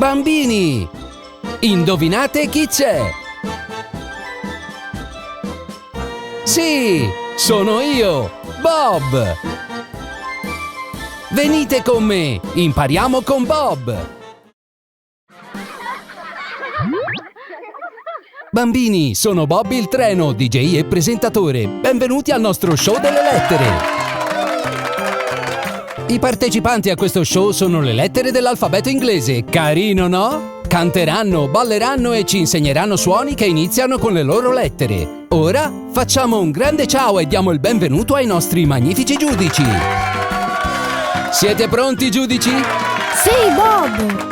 Bambini, indovinate chi c'è? Sì, sono io, Bob! Venite con me, impariamo con Bob! Bambini, sono Bob il treno, DJ e presentatore. Benvenuti al nostro show delle lettere! I partecipanti a questo show sono le lettere dell'alfabeto inglese. Carino, no? Canteranno, balleranno e ci insegneranno suoni che iniziano con le loro lettere. Ora facciamo un grande ciao e diamo il benvenuto ai nostri magnifici giudici. Siete pronti, giudici? Sì, Bob!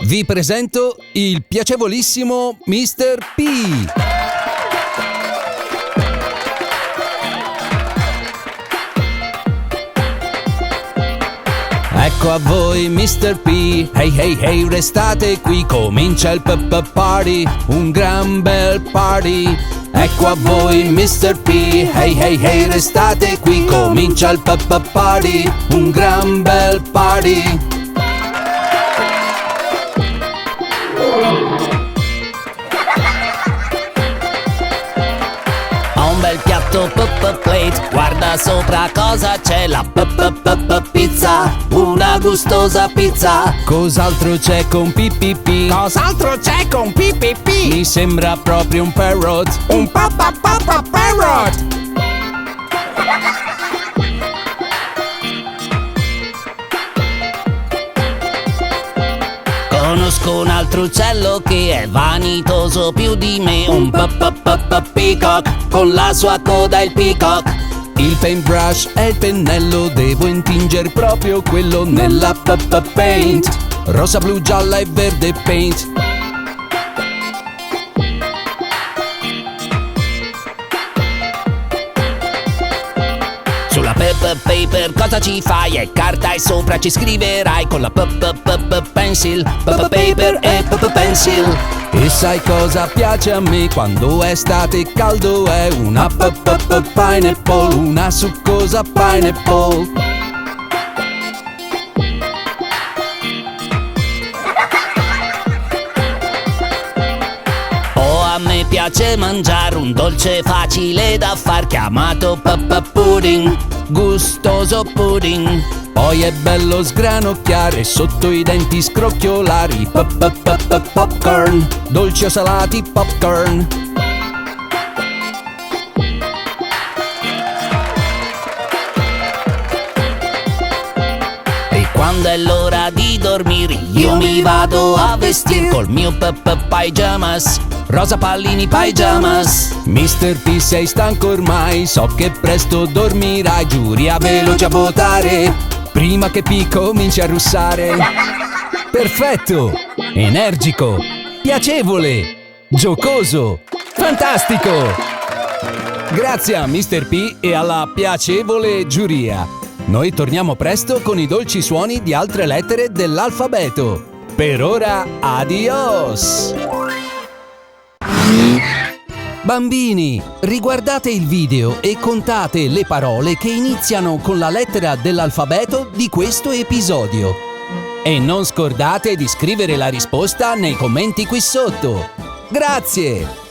Vi presento il piacevolissimo Mr. P. Ecco a voi Mr. P, hey hey hey restate qui, comincia il party, un gran bel party. Ecco a voi Mr. P, hey hey hey restate qui, comincia il party, un gran bel party. Bel piatto plate, guarda sopra cosa c'è, la pizza, una gustosa pizza. Cos'altro c'è con PPP? Cos'altro c'è con PPP? Mi sembra proprio un parrot. Un parrot. Conosco un altro uccello che è vanitoso più di me, un peacock, con la sua coda il peacock. Il paintbrush è il pennello, devo intingere proprio quello nella paint. Rosa, blu, gialla e verde paint. Sulla paper cosa ci fai? È carta e sopra ci scriverai con la pencil, paper e pencil. E sai cosa piace a me quando è estate e caldo? È una pineapple, una succosa pineapple. A me piace mangiare un dolce facile da far chiamato pudding, gustoso pudding. Poi è bello sgranocchiare sotto i denti scrocchiolari. Popcorn, dolci o salati popcorn. E quando è l'ora di dormire io mi vado a vestire col mio pyjamas, rosa pallini pyjamas. Mr. P, sei stanco ormai, so che presto dormirai. Giuria, veloce a votare, prima che P cominci a russare. Perfetto! Energico! Piacevole! Giocoso! Fantastico! Grazie a Mr. P e alla piacevole giuria. Noi torniamo presto con i dolci suoni di altre lettere dell'alfabeto. Per ora, adios! Bambini, riguardate il video e contate le parole che iniziano con la lettera dell'alfabeto di questo episodio. E non scordate di scrivere la risposta nei commenti qui sotto. Grazie!